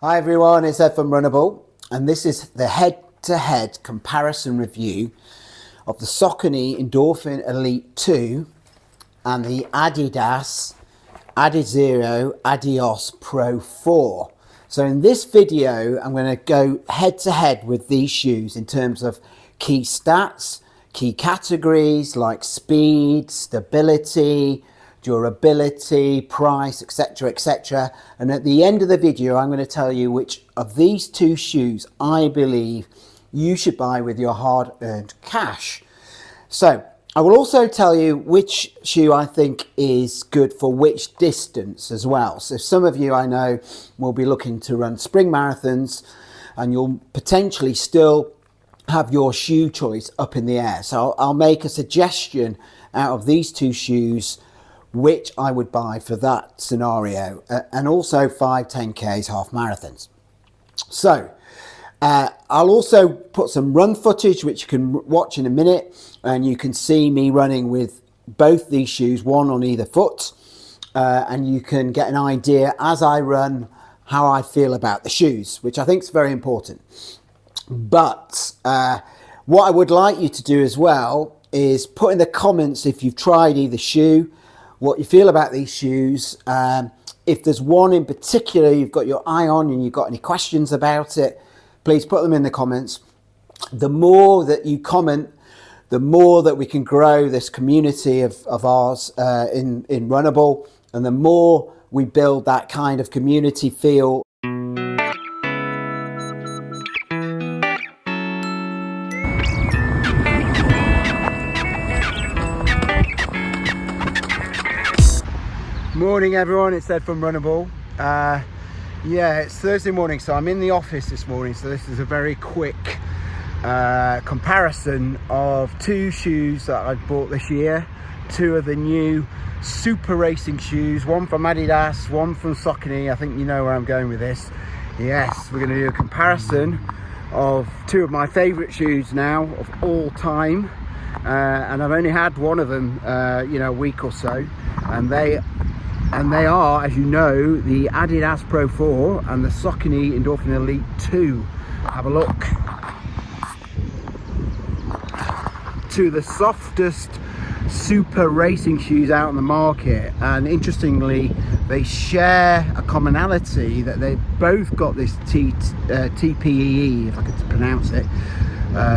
Hi everyone, it's Ed from Runnable, and this is the head-to-head comparison review of the Saucony Endorphin Elite 2 and the Adidas Adizero Adios Pro 4. So in this video, I'm going to go head-to-head with these shoes in terms of key stats, key categories like speed, stability, durability, price, etc, etc. And at the end of the video, I'm going to tell you which of these two shoes I believe you should buy with your hard-earned cash. So I will also tell you which shoe I think is good for which distance as well. So some of you I know will be looking to run spring marathons, and you'll potentially still have your shoe choice up in the air. So I'll make a suggestion out of these two shoes which I would buy for that scenario, and also 5, 10Ks, half marathons. So I'll also put some run footage which you can watch in a minute, and you can see me running with both these shoes, one on either foot, and you can get an idea as I run how I feel about the shoes, which I think is very important. But what I would like you to do as well is put in the comments if you've tried either shoe, what you feel about these shoes. If there's one in particular you've got your eye on and you've got any questions about it, please put them in the comments. The more that you comment, the more that we can grow this community of ours in Runnable, and the more we build that kind of community feel. Morning everyone, it's Ed from Runnable. Yeah, it's Thursday morning, so I'm in the office this morning, so this is a very quick comparison of two shoes that I've bought this year. Two of the new super racing shoes, one from Adidas, one from Saucony. I think you know where I'm going with this. Yes, we're going to do a comparison of two of my favourite shoes now of all time, and I've only had one of them a week or so, and they are, as you know, the Adidas Pro 4 and the Saucony Endorphin Elite 2. Have a look. Two of the softest super racing shoes out on the market, and interestingly they share a commonality that they've both got this TPPE, if I could pronounce it,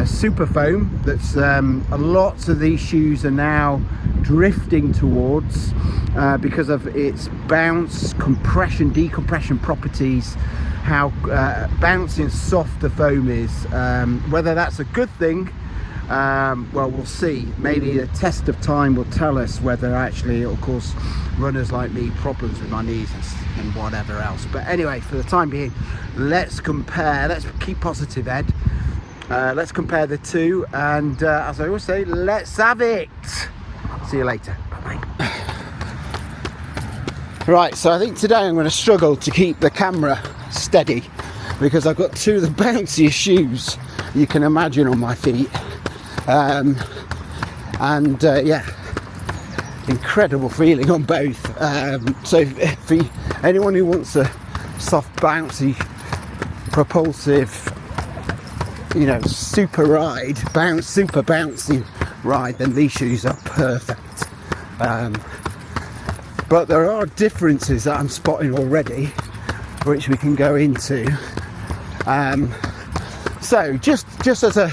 super foam that's lots of these shoes are now drifting towards because of its bounce, compression, decompression properties, how bouncy and soft the foam is. Whether that's a good thing, well, we'll see. Maybe the test of time will tell us whether actually it'll cause runners like me problems with my knees and whatever else. But anyway, for the time being, let's compare. Let's keep positive, Ed. Let's compare the two, and as I always say, let's have it. See you later. Bye-bye. Right, so I think today I'm going to struggle to keep the camera steady because I've got two of the bounciest shoes you can imagine on my feet. Yeah, incredible feeling on both. So for anyone who wants a soft, bouncy, propulsive, super bouncy ride, then these shoes are perfect. But there are differences that I'm spotting already, which we can go into. So just as a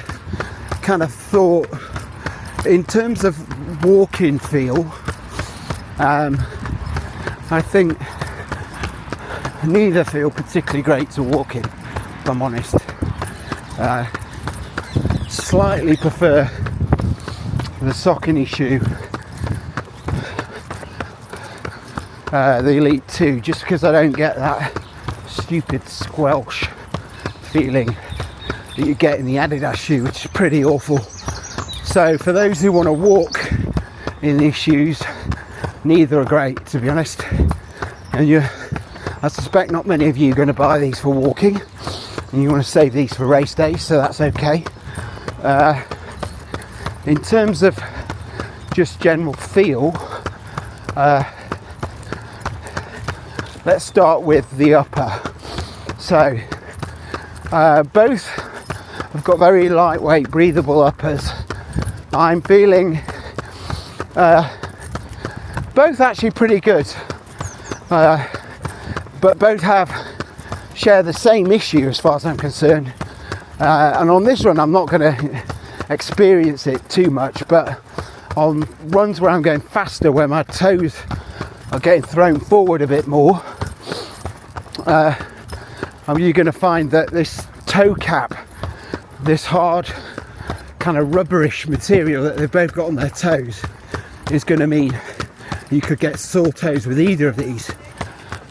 kind of thought, in terms of walking feel, I think neither feel particularly great to walk in, if I'm honest. Slightly prefer the Saucony shoe, the Elite 2, just because I don't get that stupid squelch feeling that you get in the Adidas shoe, which is pretty awful. So for those who want to walk in these shoes, neither are great, to be honest. And I suspect not many of you are going to buy these for walking, and you want to save these for race days, so that's okay. In terms of just general feel, let's start with the upper. So both have got very lightweight, breathable uppers. I'm feeling both actually pretty good, but both share the same issue as far as I'm concerned. And on this run, I'm not going to experience it too much, but on runs where I'm going faster, where my toes are getting thrown forward a bit more, you're going to find that this toe cap, this hard kind of rubberish material that they've both got on their toes, is going to mean you could get sore toes with either of these.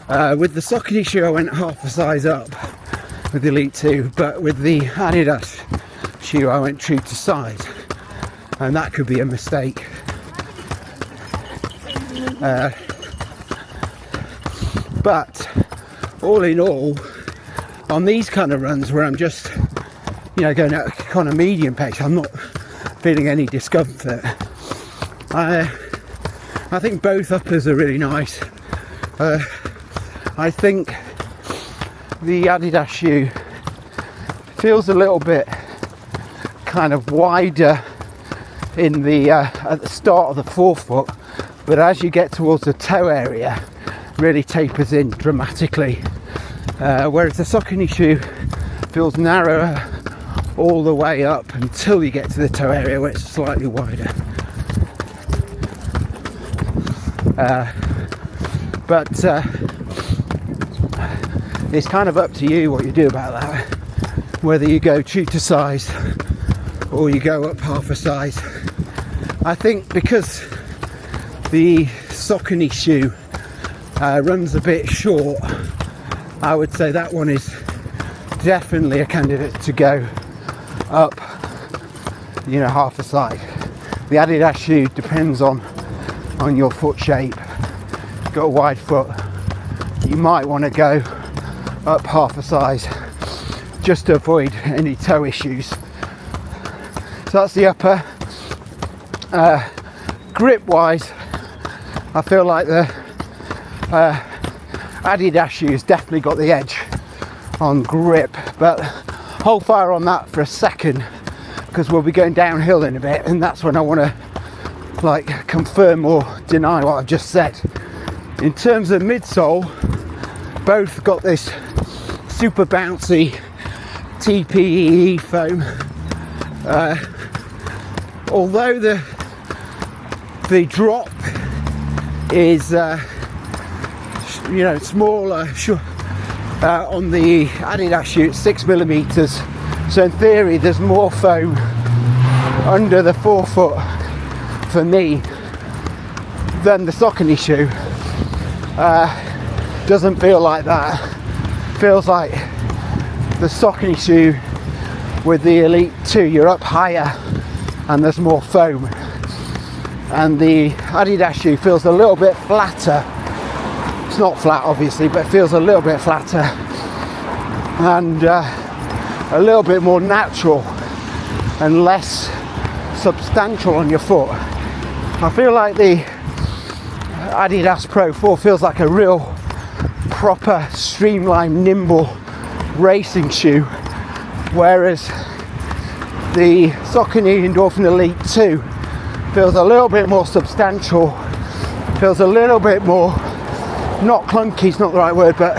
With the Saucony shoe, I went half a size up with the Elite 2, but with the Adidas shoe, I went true to size, and that could be a mistake. But all in all, on these kind of runs where I'm just, going at a kind of medium pace, I'm not feeling any discomfort. I think both uppers are really nice. I think the Adidas shoe feels a little bit kind of wider in the at the start of the forefoot, but as you get towards the toe area, really tapers in dramatically. Whereas the Saucony shoe feels narrower all the way up until you get to the toe area, where it's slightly wider. But it's kind of up to you what you do about that, whether you go true to size or you go up half a size. I think because the Saucony shoe runs a bit short, I would say that one is definitely a candidate to go up, half a size. The Adidas shoe depends on your foot shape. If you've got a wide foot, you might want to go up half a size just to avoid any toe issues. So that's the upper. Grip wise, I feel like the Adidas shoes definitely got the edge on grip, but hold fire on that for a second, because we'll be going downhill in a bit, and that's when I want to confirm or deny what I've just said. In terms of midsole, both got this super bouncy TPPE foam. Although the drop is smaller on the Adidas shoe, it's 6mm, so in theory there's more foam under the forefoot for me than the Saucony shoe. Doesn't feel like that. Feels like the Saucony shoe with the Elite 2, you're up higher and there's more foam, and the Adidas shoe feels a little bit flatter. It's not flat obviously, but it feels a little bit flatter and a little bit more natural and less substantial on your foot. I feel like the Adidas Pro 4 feels like a real proper, streamlined, nimble racing shoe, whereas the Saucony Endorphin Elite 2 feels a little bit more substantial, feels a little bit more, not clunky, it's not the right word, but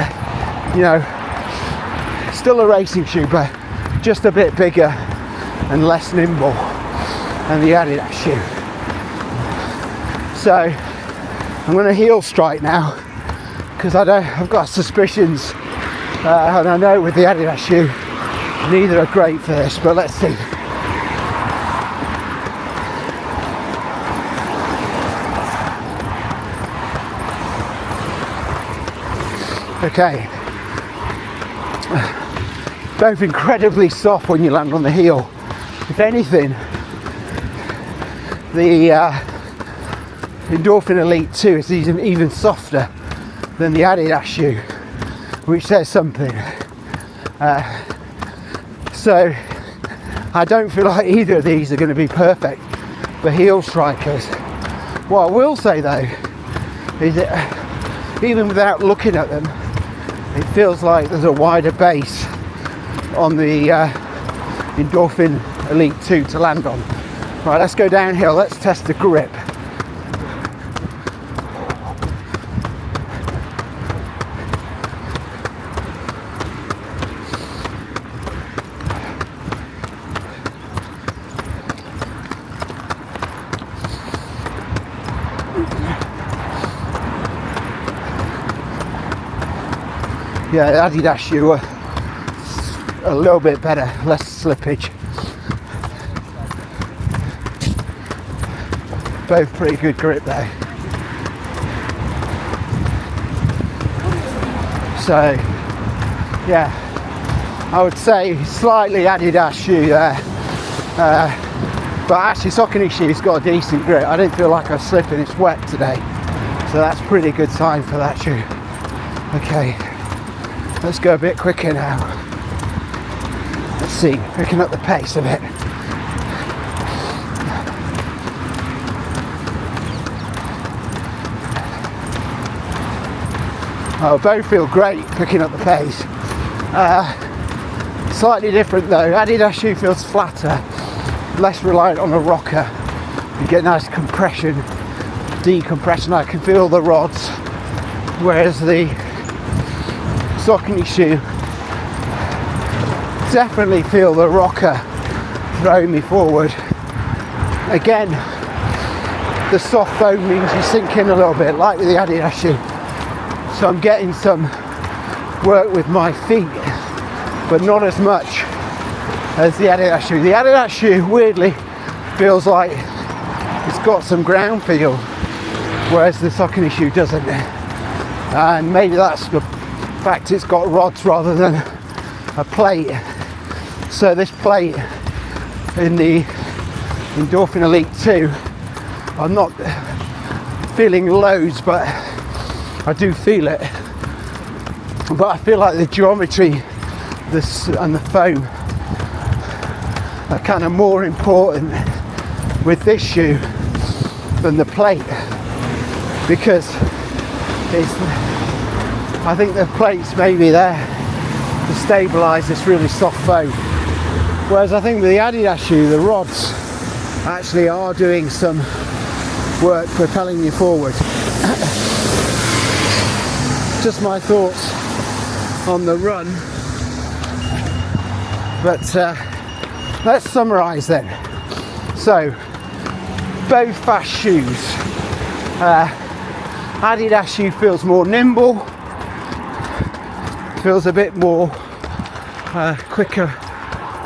still a racing shoe, but just a bit bigger and less nimble than the Adidas shoe. So I'm going to heel strike now, because I've got suspicions, and I know with the Adidas shoe neither are great for this, but let's see. Okay, both incredibly soft when you land on the heel. If anything, the Endorphin Elite 2 is even softer than the Adidas shoe, which says something. So I don't feel like either of these are going to be perfect for heel strikers. What I will say though is that even without looking at them, it feels like there's a wider base on the Endorphin Elite 2 to land on. Right, let's go downhill, let's test the grip. Yeah, the Adidas shoe are a little bit better, less slippage. Both pretty good grip there. So, yeah, I would say slightly Adidas shoe there. But actually Saucony shoe's got a decent grip. I didn't feel like I was slipping, it's wet today. So that's a pretty good sign for that shoe. Okay. Let's go a bit quicker now. Let's see, picking up the pace a bit. Oh, both feel great picking up the pace. Slightly different though. Adidas shoe feels flatter, less reliant on a rocker. You get nice compression, decompression. I can feel the rods, whereas the Saucony shoe definitely feel the rocker throwing me forward. Again, the soft foam means you sink in a little bit, like with the Adidas shoe. So I'm getting some work with my feet, but not as much as the Adidas shoe. The Adidas shoe weirdly feels like it's got some ground feel, whereas the Saucony shoe doesn't. And maybe that's the fact it's got rods rather than a plate. So this plate in the Endorphin Elite 2, I'm not feeling loads, but I do feel it. But I feel like the geometry and the foam are kind of more important with this shoe than the plate, because I think the plate's maybe there to stabilise this really soft foam. Whereas I think with the Adidas shoe, the rods actually are doing some work propelling you forward. Just my thoughts on the run. But let's summarise then. So, both fast shoes. Adidas shoe feels more nimble, feels a bit more quicker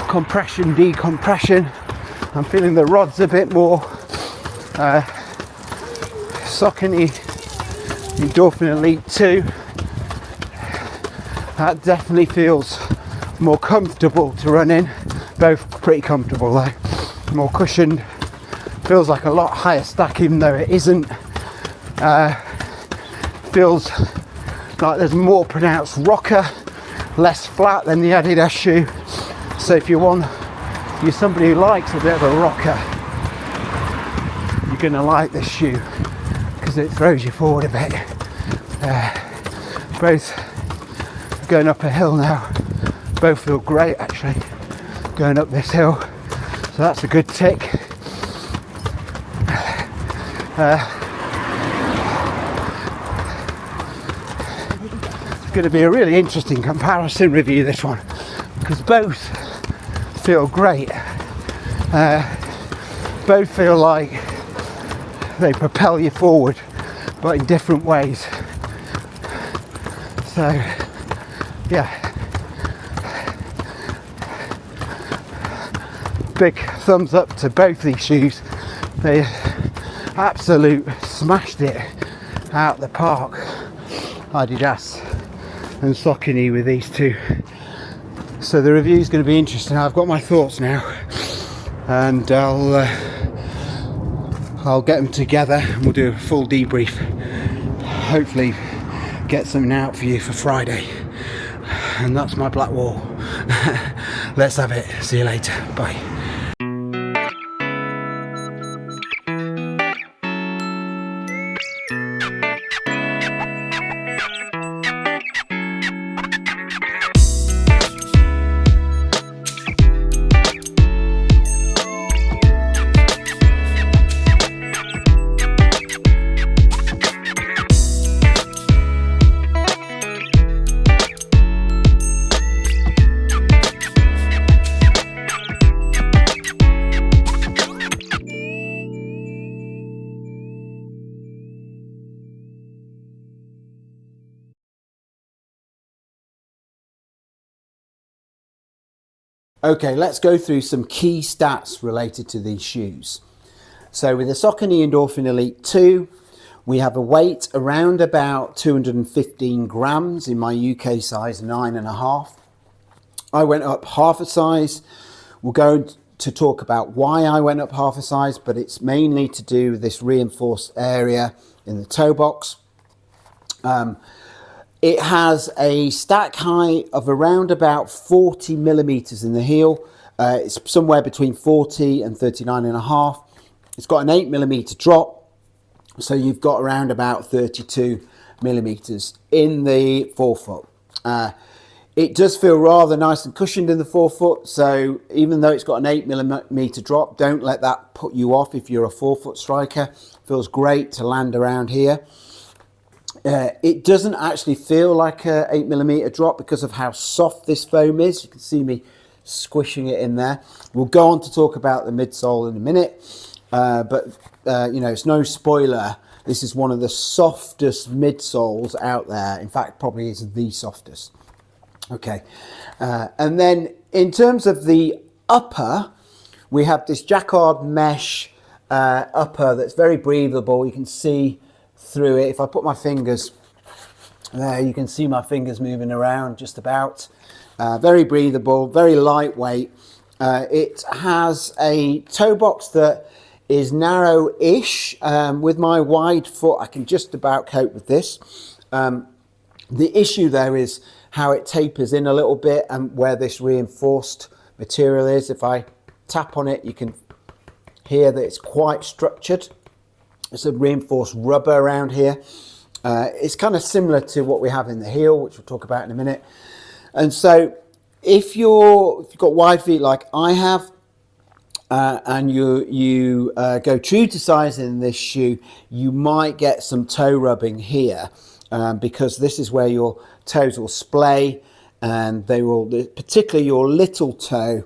compression, decompression. I'm feeling the rods a bit more. Saucony Endorphin Elite 2, that definitely feels more comfortable to run in. Both pretty comfortable though, more cushioned, feels like a lot higher stack even though it isn't. Feels like there's more pronounced rocker, less flat than the Adidas shoe. So if you're somebody who likes a bit of a rocker, you're gonna like this shoe because it throws you forward a bit. Both going up a hill now, both feel great actually, going up this hill, so that's a good tick. It's going to be a really interesting comparison review, this one, because both feel great. Both feel like they propel you forward, but in different ways. So, yeah. Big thumbs up to both these shoes. They absolute smashed it out the park. Adidas and Saucony with these two. So the review is going to be interesting. I've got my thoughts now, and I'll get them together and we'll do a full debrief. Hopefully get something out for you for Friday. And that's my black wall. Let's have it. See you later. Bye. Okay, let's go through some key stats related to these shoes. So with the Saucony Endorphin Elite 2, we have a weight around about 215 grams in my UK size 9.5. I went up half a size. We'll go to talk about why I went up half a size, but it's mainly to do with this reinforced area in the toe box. It has a stack height of around about 40 millimeters in the heel. It's somewhere between 40 and 39.5. It's got an 8 millimeter drop, so you've got around about 32 millimeters in the forefoot. It does feel rather nice and cushioned in the forefoot, so even though it's got an 8 millimeter drop, don't let that put you off if you're a forefoot striker. Feels great to land around here. It doesn't actually feel like a 8 millimeter drop because of how soft this foam is. You can see me squishing it in there. We'll go on to talk about the midsole in a minute, but you know, it's no spoiler. This is one of the softest midsoles out there. In fact, probably is the softest. Okay, and then in terms of the upper, we have this Jacquard mesh upper that's very breathable. You can see through it. If I put my fingers there, you can see my fingers moving around just about. Very breathable, very lightweight. It has a toe box that is narrow-ish. With my wide foot, I can just about cope with this. The issue there is how it tapers in a little bit and where this reinforced material is. If I tap on it, you can hear that it's quite structured. It's a reinforced rubber around here. It's kind of similar to what we have in the heel, which we'll talk about in a minute. And so if you've got wide feet like I have, and you go true to size in this shoe, you might get some toe rubbing here, because this is where your toes will splay, and they will, particularly your little toe.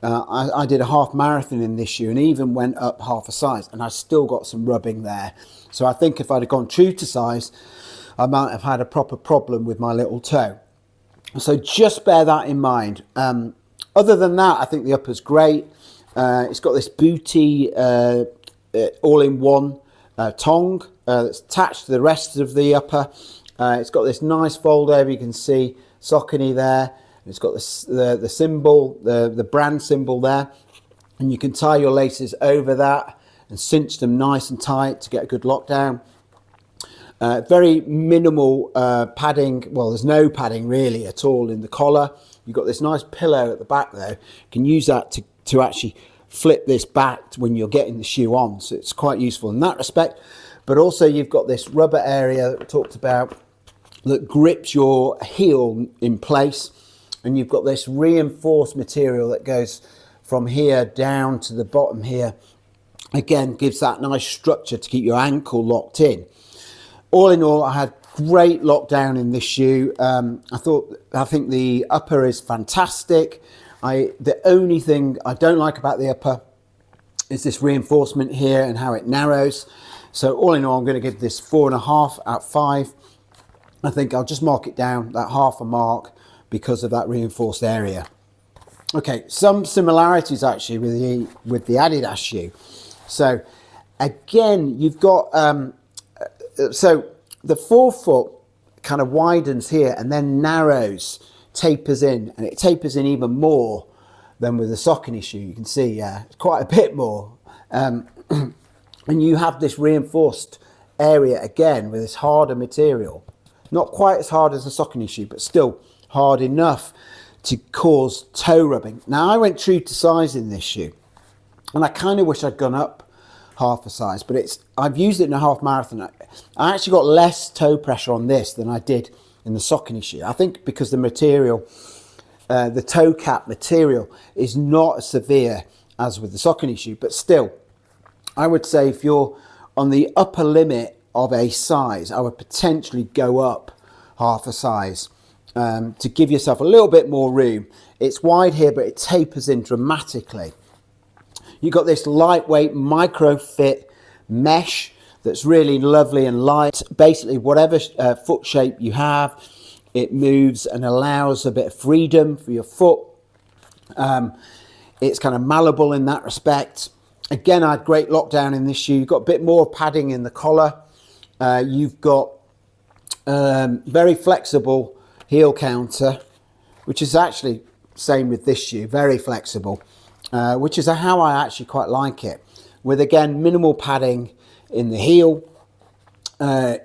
I did a half marathon in this shoe and even went up half a size, and I still got some rubbing there. So I think if I'd have gone true to size, I might have had a proper problem with my little toe. So just bear that in mind. Other than that, I think the upper's great. It's got this booty all-in-one tongue that's attached to the rest of the upper. It's got this nice fold over. You can see Saucony there. It's got the symbol, the brand symbol there, and you can tie your laces over that and cinch them nice and tight to get a good lockdown. Very minimal padding. Well, there's no padding really at all in the collar. You've got this nice pillow at the back though. You can use that to actually flip this back when you're getting the shoe on, so it's quite useful in that respect. But also you've got this rubber area that we talked about that grips your heel in place. And you've got this reinforced material that goes from here down to the bottom here. Again, gives that nice structure to keep your ankle locked in. All in all, I had great lockdown in this shoe. I think the upper is fantastic. The only thing I don't like about the upper is this reinforcement here and how it narrows. So all in all, I'm going to give this 4.5 out of 5. I think I'll just mark it down, that half a mark, because of that reinforced area. Okay, some similarities actually with the Adidas shoe. So again, you've got so the forefoot kind of widens here and then narrows, tapers in, and it tapers in even more than with the Saucony shoe. You can see quite a bit more, and you have this reinforced area again with this harder material. Not quite as hard as the Saucony shoe, but still hard enough to cause toe rubbing. Now I went true to size in this shoe, and I kind of wish I'd gone up half a size, but I've used it in a half marathon. I actually got less toe pressure on this than I did in the Saucony shoe. I think because the material, the toe cap material is not as severe as with the Saucony shoe, but still, I would say if you're on the upper limit of a size, I would potentially go up half a size. To give yourself a little bit more room. It's wide here, but it tapers in dramatically. You've got this lightweight micro fit mesh that's really lovely and light. Basically, whatever foot shape you have, it moves and allows a bit of freedom for your foot. It's kind of malleable in that respect. Again, I had great lockdown in this shoe. You've got a bit more padding in the collar. You've got very flexible heel counter, which is actually same with this shoe, very flexible, which is how I actually quite like it. With, again, minimal padding in the heel.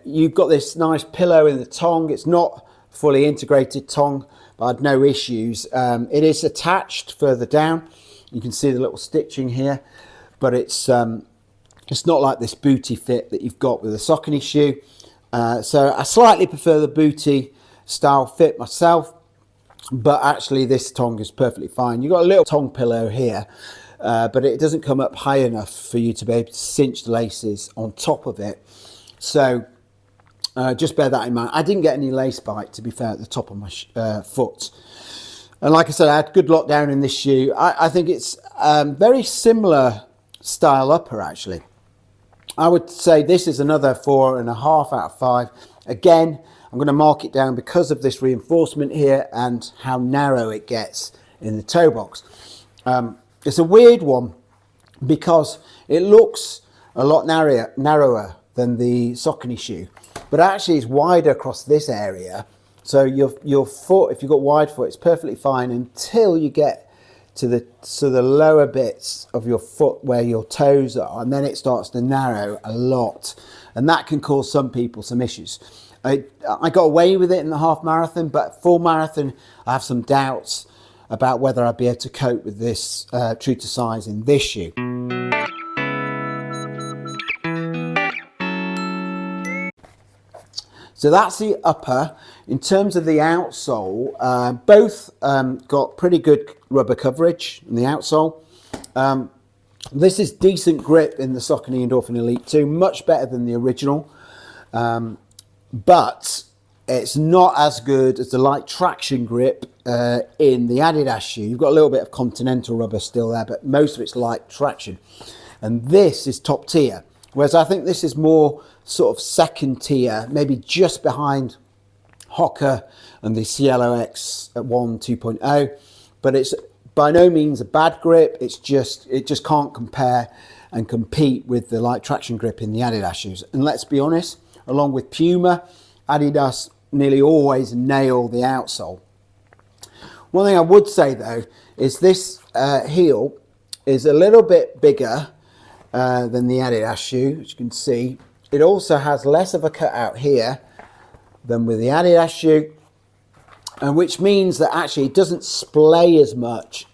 You've got this nice pillow in the tongue. It's not fully integrated tongue, but I had no issues. It is attached further down. You can see the little stitching here, but it's not like this booty fit that you've got with a Saucony shoe. So I slightly prefer the booty style fit myself, but actually this tongue is perfectly fine. You've got a little tongue pillow here, but it doesn't come up high enough for you to be able to cinch the laces on top of it. So just bear that in mind. I didn't get any lace bite, to be fair, at the top of my foot. And like I said, I had good lockdown in this shoe. I think it's very similar style upper, actually. I would say this is another 4.5 out of 5. Again, I'm going to mark it down because of this reinforcement here and how narrow it gets in the toe box. It's a weird one because it looks a lot narrower than the Saucony shoe, but actually it's wider across this area. So your foot, if you've got wide foot, it's perfectly fine until you get to the lower bits of your foot where your toes are, and then it starts to narrow a lot, and that can cause some people some issues. I got away with it in the half marathon, but full marathon I have some doubts about whether I'd be able to cope with this true to size in this shoe. So that's the upper. In terms of the outsole, both got pretty good rubber coverage in the outsole. This is decent grip in the Saucony Endorphin Elite 2, much better than the original, but it's not as good as the light traction grip in the Adidas shoe. You've got a little bit of Continental rubber still there, but most of it's light traction. And this is top tier, whereas I think this is more sort of second tier, maybe just behind Hoka and the Cielo X1 2.0, but it's by no means a bad grip. It just can't compare and compete with the light traction grip in the Adidas shoes. And let's be honest, along with Puma, Adidas nearly always nail the outsole. One thing I would say though is this heel is a little bit bigger than the Adidas shoe, as you can see. It also has less of a cutout here than with the Adidas shoe, and which means that actually it doesn't splay as much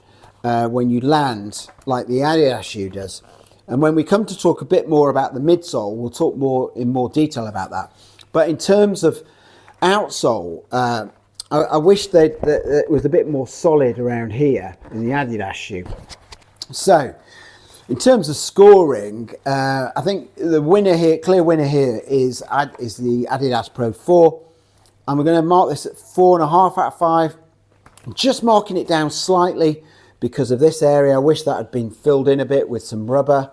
when you land like the Adidas shoe does. And when we come to talk a bit more about the midsole, we'll talk in more detail about that. But in terms of outsole, I wish that it was a bit more solid around here in the Adidas shoe. So in terms of scoring, I think the winner here, clear winner here, is the Adidas Pro 4. And we're going to mark this at 4.5 out of 5. Just marking it down slightly because of this area. I wish that had been filled in a bit with some rubber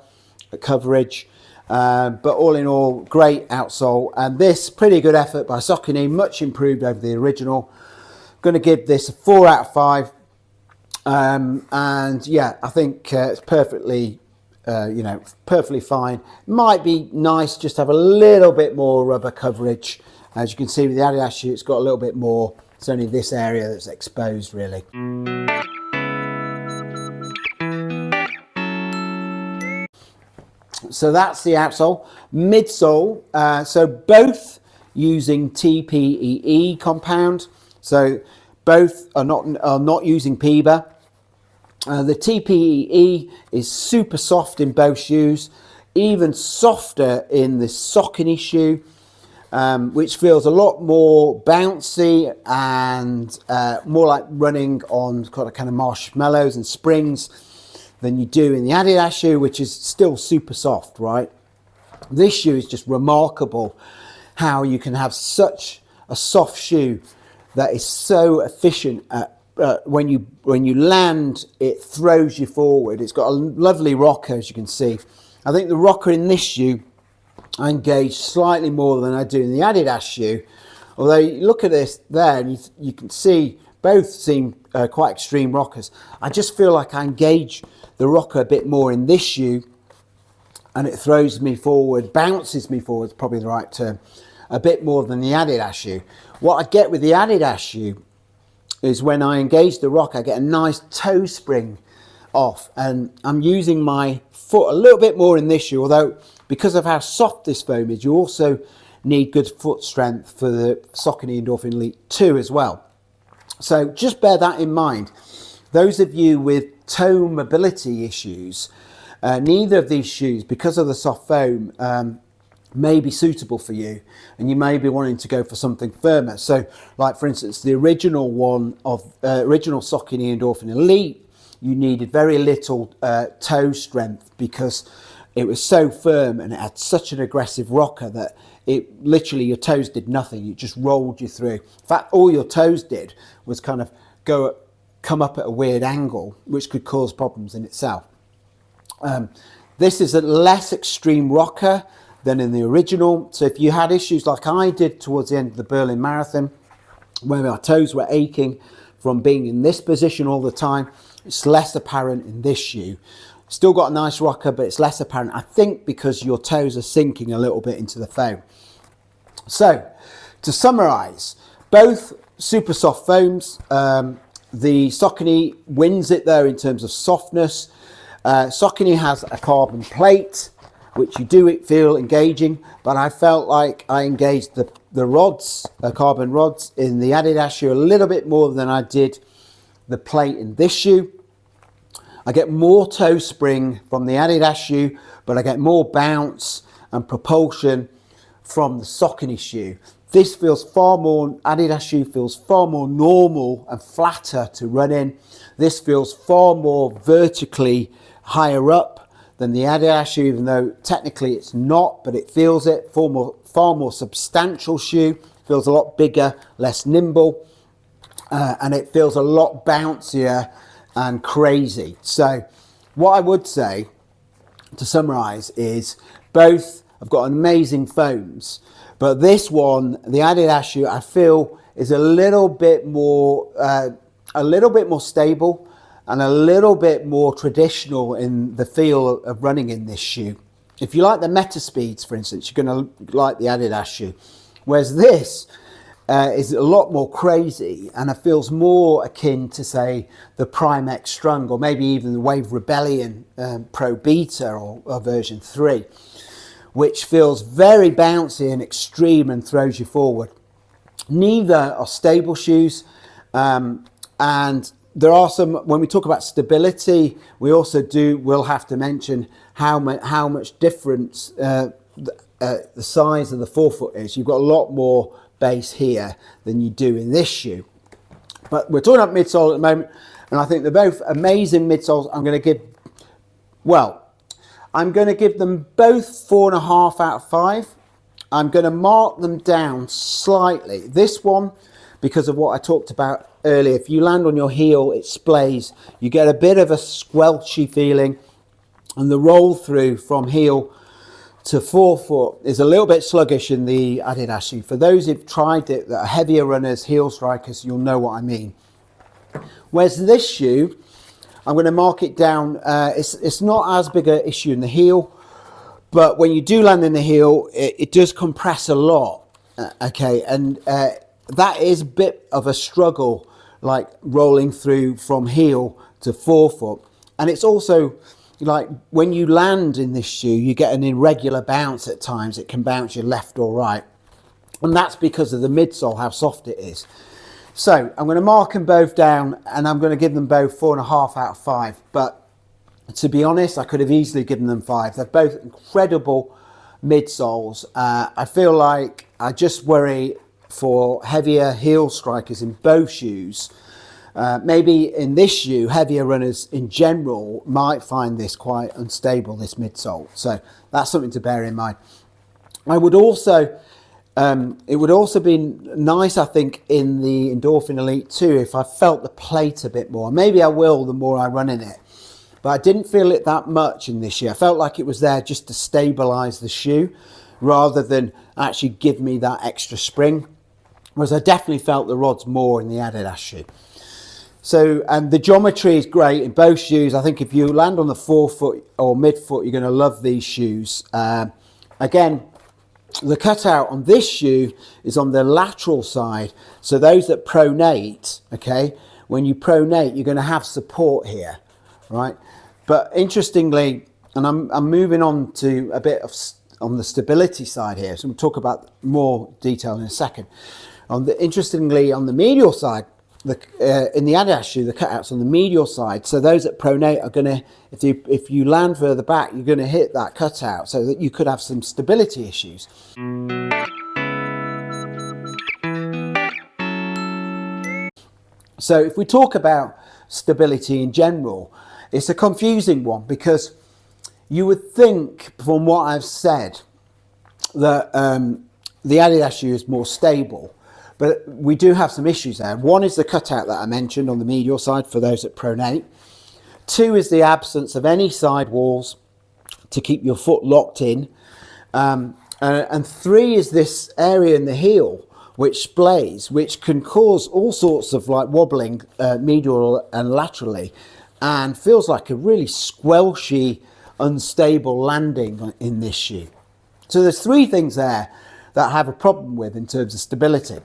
coverage. But all in all, great outsole. And this, pretty good effort by Saucony, much improved over the original. Going to give this a 4 out of 5. And yeah, I think it's perfectly, perfectly fine. Might be nice just to have a little bit more rubber coverage. As you can see with the Adidas shoe, it's got a little bit more. It's only this area that's exposed, really. So that's the outsole. Midsole, so both using TPPE compound. So both are not using PEBA. The TPPE is super soft in both shoes, even softer in the Saucony shoe, which feels a lot more bouncy and more like running on kind of marshmallows and springs than you do in the Adidas shoe, which is still super soft, right? This shoe is just remarkable how you can have such a soft shoe that is so efficient at when you land, it throws you forward. It's got a lovely rocker, as you can see. I think the rocker in this shoe I engage slightly more than I do in the Adidas shoe. Although you look at this there and you can see both seem quite extreme rockers. I just feel like I engage the rocker a bit more in this shoe, and it throws me forward, bounces me forward, is probably the right term, a bit more than the Adidas shoe. What I get with the Adidas shoe is when I engage the rock, I get a nice toe spring off, and I'm using my foot a little bit more in this shoe, although because of how soft this foam is, you also need good foot strength for the Saucony Endorphin Elite 2 as well. So just bear that in mind. Those of you with toe mobility issues, neither of these shoes, because of the soft foam, may be suitable for you, and you may be wanting to go for something firmer. So like for instance, the original one of original Saucony Endorphin Elite, you needed very little toe strength because it was so firm and it had such an aggressive rocker that it literally, your toes did nothing. It just rolled you through. In fact, all your toes did was kind of come up at a weird angle, which could cause problems in itself. This is a less extreme rocker than in the original. So if you had issues like I did towards the end of the Berlin Marathon, where my toes were aching from being in this position all the time, it's less apparent in this shoe. Still got a nice rocker, but it's less apparent, I think, because your toes are sinking a little bit into the foam. So to summarize, both super soft foams. The Saucony wins it there in terms of softness. Saucony has a carbon plate, which you do feel engaging, but I felt like I engaged the rods, carbon rods, in the Adidas shoe a little bit more than I did the plate in this shoe. I get more toe spring from the Adidas shoe, but I get more bounce and propulsion from the Saucony shoe. This feels far more, Adidas shoe feels far more normal and flatter to run in. This feels far more vertically higher up than the Adidas shoe, even though technically it's not, but it feels it. Far more substantial shoe, feels a lot bigger, less nimble, and it feels a lot bouncier and crazy. So what I would say to summarize is both have got amazing foams, but this one, the Adidas shoe, I feel is a little bit more stable and a little bit more traditional in the feel of running in this shoe. If you like the Meta Speeds, for instance, you're going to like the Adidas shoe, whereas this is a lot more crazy, and it feels more akin to, say, the Prime X Strung, or maybe even the Wave Rebellion Pro Beta or version 3, which feels very bouncy and extreme and throws you forward. Neither are stable shoes, and there are some, when we talk about stability, we also will have to mention how much difference the size of the forefoot is. You've got a lot more base here than you do in this shoe. But we're talking about midsole at the moment, and I think they're both amazing midsoles. I'm going to give them both 4.5 out of 5. I'm going to mark them down slightly. This one, because of what I talked about earlier, if you land on your heel, it splays. You get a bit of a squelchy feeling, and the roll through from heel to forefoot is a little bit sluggish in the Adidas shoe. For those who've tried it, that are heavier runners, heel strikers, you'll know what I mean. Whereas this shoe, I'm going to mark it down. It's not as big an issue in the heel, but when you do land in the heel, it does compress a lot. Okay, and that is a bit of a struggle, like rolling through from heel to forefoot. And it's also like when you land in this shoe, you get an irregular bounce at times. It can bounce you left or right. And that's because of the midsole, how soft it is. So I'm going to mark them both down, and I'm going to give them both 4.5 out of 5. But to be honest, I could have easily given them 5. They're both incredible midsoles. I feel like I just worry for heavier heel strikers in both shoes. Maybe in this shoe, heavier runners in general might find this quite unstable, this midsole. So that's something to bear in mind. I would also, it would also be nice, I think, in the Endorphin Elite 2 if I felt the plate a bit more. Maybe I will the more I run in it. But I didn't feel it that much in this shoe. I felt like it was there just to stabilise the shoe rather than actually give me that extra spring. Whereas I definitely felt the rods more in the Adidas shoe. So, and the geometry is great in both shoes. I think if you land on the forefoot or midfoot, you're going to love these shoes. Again, the cutout on this shoe is on the lateral side. So those that pronate, okay, when you pronate, you're going to have support here, right? But interestingly, and I'm moving on to a bit of on the stability side here. So we'll talk about more detail in a second. Interestingly, on the medial side, in the Adidas shoe, the cutouts on the medial side. So those that pronate are going to, if you land further back, you're going to hit that cutout, so that you could have some stability issues. So if we talk about stability in general, it's a confusing one, because you would think from what I've said that the Adidas shoe is more stable. But we do have some issues there. One is the cutout that I mentioned on the medial side for those that pronate. Two is the absence of any sidewalls to keep your foot locked in. And three is this area in the heel which splays, which can cause all sorts of like wobbling medial and laterally, and feels like a really squelchy, unstable landing in this shoe. So there's three things there that I have a problem with in terms of stability.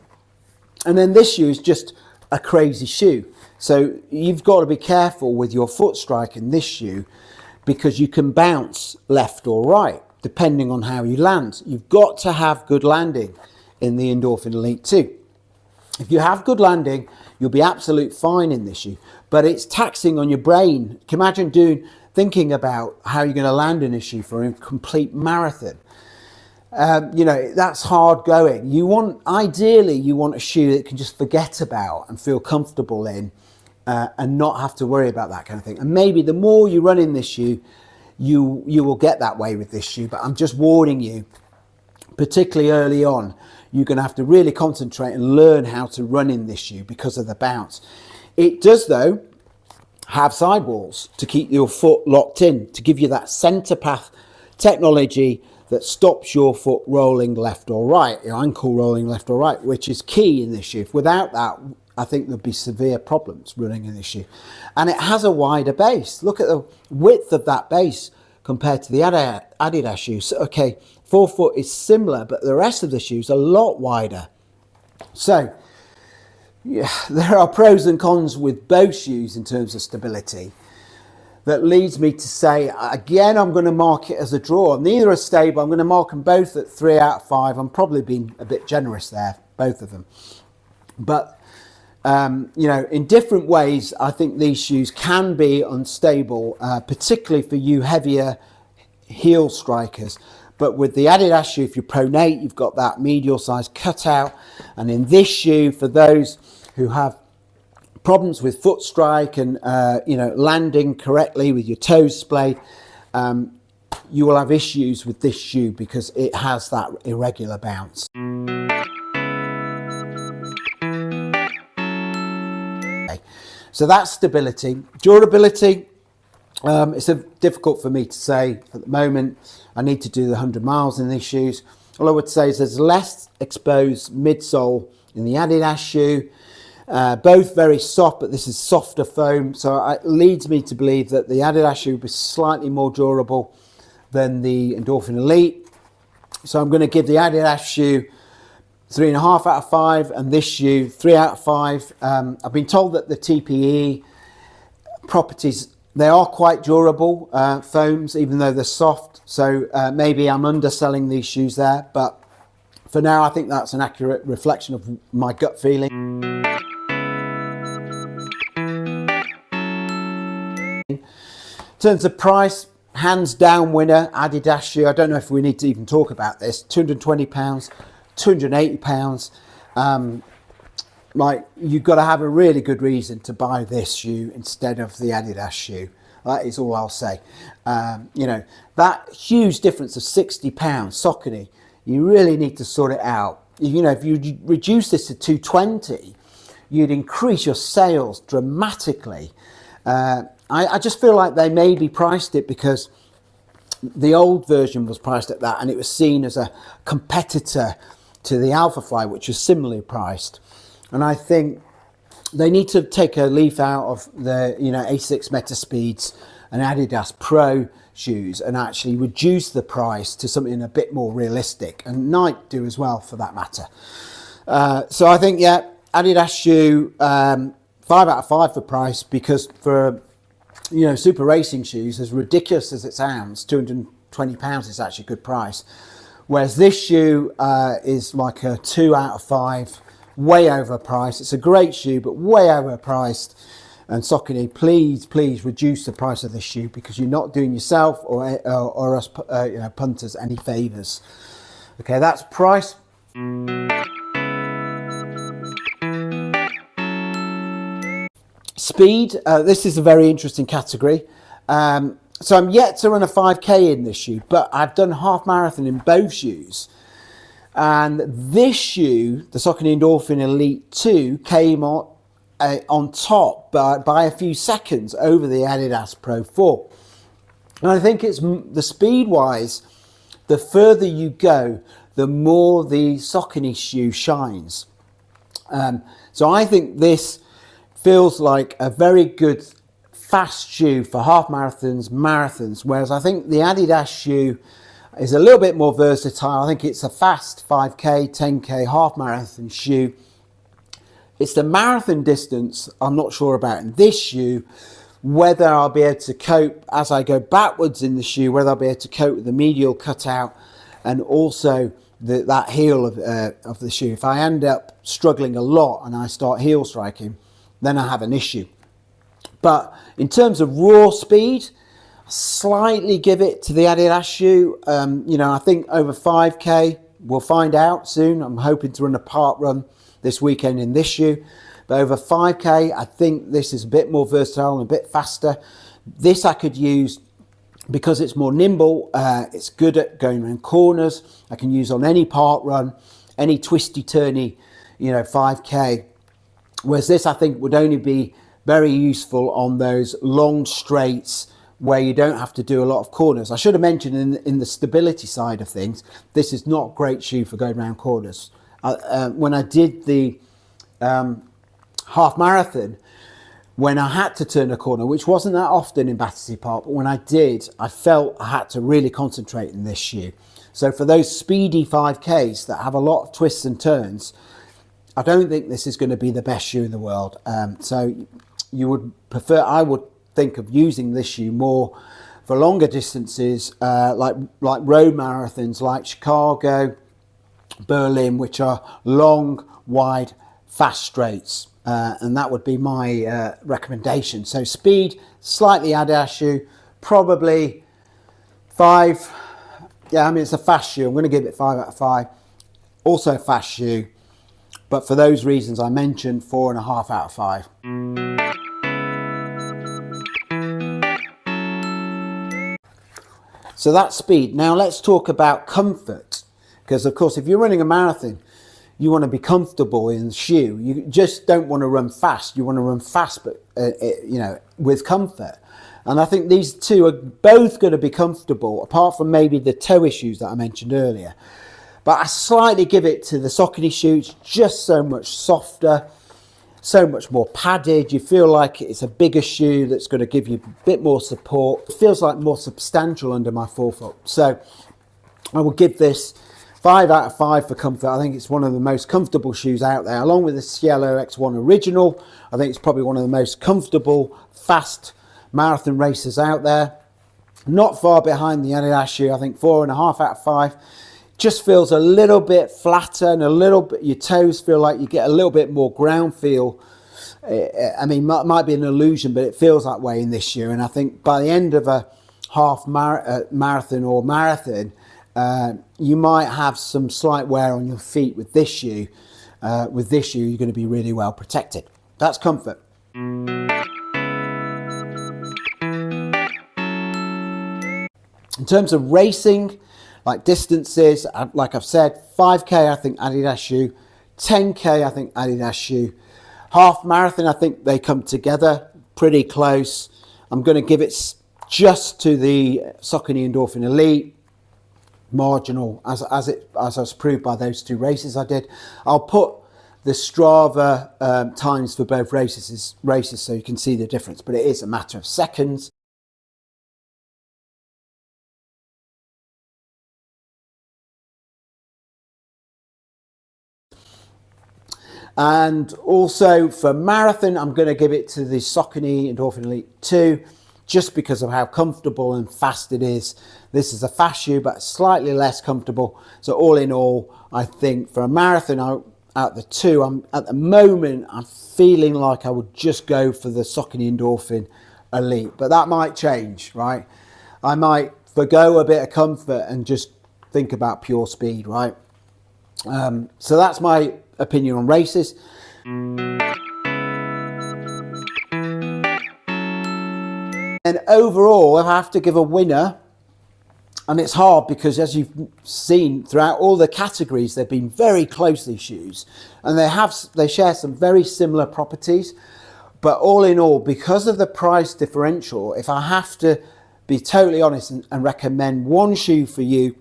And then this shoe is just a crazy shoe. So you've got to be careful with your foot strike in this shoe, because you can bounce left or right depending on how you land. You've got to have good landing in the Endorphin Elite 2. If you have good landing, you'll be absolutely fine in this shoe. But it's taxing on your brain. Can you imagine thinking about how you're going to land in a shoe for a complete marathon? You know, that's hard going. Ideally, you want a shoe that you can just forget about and feel comfortable in, and not have to worry about that kind of thing. And maybe the more you run in this shoe, you will get that way with this shoe. But I'm just warning you, particularly early on, you're going to have to really concentrate and learn how to run in this shoe because of the bounce. It does, though, have sidewalls to keep your foot locked in, to give you that center path technology that stops your foot rolling left or right, your ankle rolling left or right, which is key in this shoe. Without that, I think there'd be severe problems running in this shoe. And it has a wider base. Look at the width of that base compared to the Adidas shoes. So, okay, forefoot is similar, but the rest of the shoes are a lot wider. So, yeah, there are pros and cons with both shoes in terms of stability. That leads me to say, again, I'm going to mark it as a draw. Neither are stable. I'm going to mark them both at 3 out of 5. I'm probably being a bit generous there, both of them. But, you know, in different ways, I think these shoes can be unstable, particularly for you heavier heel strikers. But with the Adidas shoe, if you pronate, you've got that medial size cutout. And in this shoe, for those who have problems with foot strike and you know, landing correctly with your toes splayed, you will have issues with this shoe because it has that irregular bounce. Okay. So that's stability. Durability, it's difficult for me to say at the moment. I need to do the 100 miles in these shoes. All I would say is there's less exposed midsole in the Adidas shoe. Both very soft, but this is softer foam, so it leads me to believe that the Adidas shoe will be slightly more durable than the Endorphin Elite. So I'm going to give the Adidas shoe 3.5 out of 5 and this shoe 3 out of 5. I've been told that the TPPE properties, they are quite durable foams, even though they're soft. So maybe I'm underselling these shoes there, but for now I think that's an accurate reflection of my gut feeling. In terms of price, hands down winner, Adidas shoe. I don't know if we need to even talk about this. £220, £280. Like, you've got to have a really good reason to buy this shoe instead of the Adidas shoe. That is all I'll say. You know, that huge difference of £60, Saucony, you really need to sort it out. You know, if you reduce this to £220, you'd increase your sales dramatically. I just feel like they maybe priced it because the old version was priced at that and it was seen as a competitor to the Alpha Fly, which was similarly priced. And I think they need to take a leaf out of the, you know, Asics Meta Speeds and Adidas Pro shoes and actually reduce the price to something a bit more realistic, and Nike do as well for that matter. So I think, yeah, Adidas shoe, 5 out of 5 for price, because for, you know, super racing shoes, as ridiculous as it sounds, £220 is actually a good price. Whereas this shoe is like a 2 out of 5, way overpriced. It's a great shoe, but way overpriced. And Saucony, please reduce the price of this shoe, because you're not doing yourself or us, you know, punters any favours. Okay, that's price. Speed, this is a very interesting category. So I'm yet to run a 5K in this shoe, but I've done half marathon in both shoes. And this shoe, the Saucony Endorphin Elite 2, came on top by a few seconds over the Adidas Pro 4. And I think it's the speed-wise, the further you go, the more the Saucony shoe shines. So I think this feels like a very good fast shoe for half marathons, whereas I think the Adidas shoe is a little bit more versatile. I think it's a fast 5K, 10K half marathon shoe. It's the marathon distance I'm not sure about in this shoe, whether I'll be able to cope as I go backwards in the shoe, whether I'll be able to cope with the medial cutout and also that heel of the shoe. If I end up struggling a lot and I start heel striking, then I have an issue. But in terms of raw speed, slightly give it to the Adidas shoe. You know, I think over 5K, we'll find out soon. I'm hoping to run a park run this weekend in this shoe. But over 5K, I think this is a bit more versatile and a bit faster. This I could use because it's more nimble. It's good at going around corners. I can use on any park run, any twisty turny, you know, 5K. Whereas this, I think, would only be very useful on those long straights where you don't have to do a lot of corners. I should have mentioned in the stability side of things, this is not a great shoe for going around corners. When I did the half marathon, when I had to turn a corner, which wasn't that often in Battersea Park, but when I did, I felt I had to really concentrate in this shoe. So for those speedy 5Ks that have a lot of twists and turns, I don't think this is going to be the best shoe in the world. So you would prefer, I would think of using this shoe more for longer distances, like road marathons, like Chicago, Berlin, which are long, wide, fast straights. And that would be my recommendation. So speed, slightly Adidas shoe, probably 5. Yeah, I mean, it's a fast shoe. I'm going to give it 5 out of 5. Also a fast shoe. But for those reasons I mentioned, 4.5 out of 5. So that's speed. Now let's talk about comfort. Because of course, if you're running a marathon, you want to be comfortable in the shoe. You just don't want to run fast. You want to run fast, but you know, with comfort. And I think these two are both going to be comfortable, apart from maybe the toe issues that I mentioned earlier. But I slightly give it to the Saucony shoes, just so much softer, so much more padded. You feel like it's a bigger shoe that's going to give you a bit more support. It feels like more substantial under my forefoot. So I will give this 5 out of 5 for comfort. I think it's one of the most comfortable shoes out there, along with the Cielo X1 Original. I think it's probably one of the most comfortable, fast marathon racers out there. Not far behind the Adidas shoe. I think 4.5 out of 5. Just feels a little bit flatter and a little bit, your toes feel like you get a little bit more ground feel. I mean, might be an illusion, but it feels that way in this shoe. And I think by the end of a half marathon or marathon, you might have some slight wear on your feet with this shoe. With this shoe, you're going to be really well protected. That's comfort. In terms of racing, like distances, like I've said, 5K, I think Adidas shoe. 10K, I think Adidas shoe. Half marathon, I think they come together pretty close. I'm going to give it just to the Saucony Endorphin Elite. Marginal, as I was proved by those two races I did. I'll put the Strava times for both races, so you can see the difference, but it is a matter of seconds. And also for marathon, I'm going to give it to the Saucony Endorphin Elite 2, just because of how comfortable and fast it is. This is a fast shoe, but slightly less comfortable. So all in all, I think for a marathon, out the two, at the moment, I'm feeling like I would just go for the Saucony Endorphin Elite, but that might change, right? I might forgo a bit of comfort and just think about pure speed, right? So that's my opinion on races. And overall, if I have to give a winner, and it's hard because as you've seen throughout all the categories, they've been very close, these shoes, and they share some very similar properties. But all in all, because of the price differential, if I have to be totally honest and recommend one shoe for you,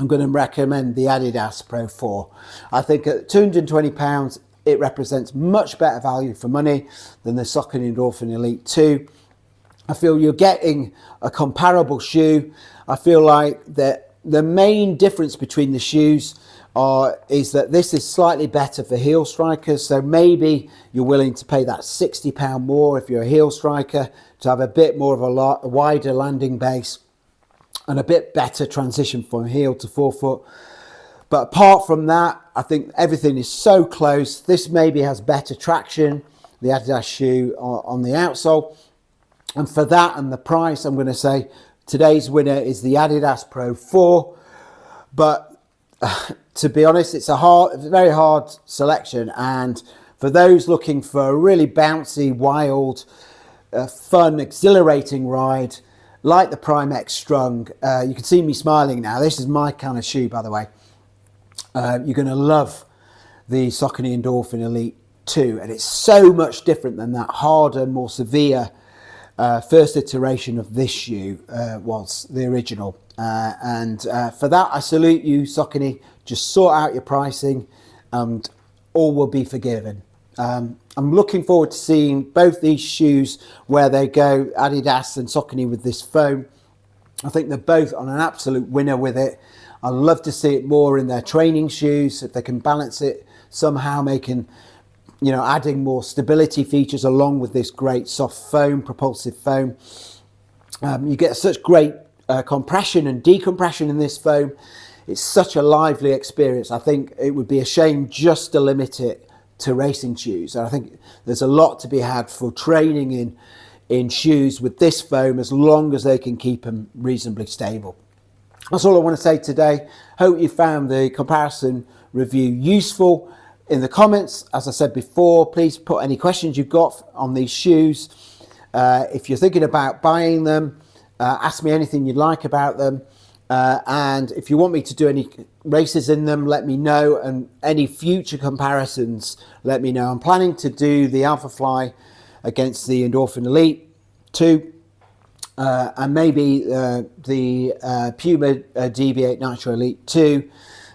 I'm going to recommend the Adidas Pro 4. I think at £220, it represents much better value for money than the Saucony Endorphin Elite 2. I feel you're getting a comparable shoe. I feel like that the main difference between the shoes is that this is slightly better for heel strikers. So maybe you're willing to pay that £60 more if you're a heel striker to have a bit more of a wider landing base and a bit better transition from heel to forefoot. But apart from that, I think everything is so close. This maybe has better traction, the Adidas shoe on the outsole. And for that and the price, I'm going to say today's winner is the Adidas Pro 4. But to be honest, it's a very hard selection. And for those looking for a really bouncy, wild, fun, exhilarating ride, like the Prime X Strung, you can see me smiling now. This is my kind of shoe, by the way. You're going to love the Saucony Endorphin Elite 2. And it's so much different than that harder, more severe first iteration of this shoe was the original. And for that, I salute you, Saucony. Just sort out your pricing and all will be forgiven. I'm looking forward to seeing both these shoes where they go, Adidas and Saucony, with this foam. I think they're both on an absolute winner with it. I'd love to see it more in their training shoes, if they can balance it somehow, making, adding more stability features along with this great soft foam, propulsive foam. You get such great compression and decompression in this foam. It's such a lively experience. I think it would be a shame just to limit it to racing shoes. And I think there's a lot to be had for training in shoes with this foam, as long as they can keep them reasonably stable. That's all I want to say today. Hope you found the comparison review useful. In the comments, as I said before, please put any questions you've got on these shoes. If you're thinking about buying them, ask me anything you'd like about them. And if you want me to do any races in them, let me know, and any future comparisons, let me know. I'm planning to do the Alpha Fly against the Endorphin Elite 2, and maybe the Puma DB8 Nitro Elite 2,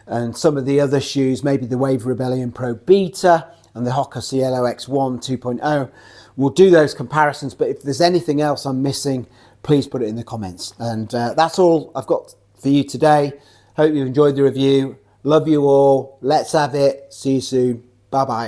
and some of the other shoes, maybe the Wave Rebellion Pro Beta and the Hoka Cielo X1 2.0. We'll do those comparisons, but if there's anything else I'm missing, please put it in the comments. And that's all I've got for you today. Hope you enjoyed the review. Love you all. Let's have it. See you soon. Bye bye.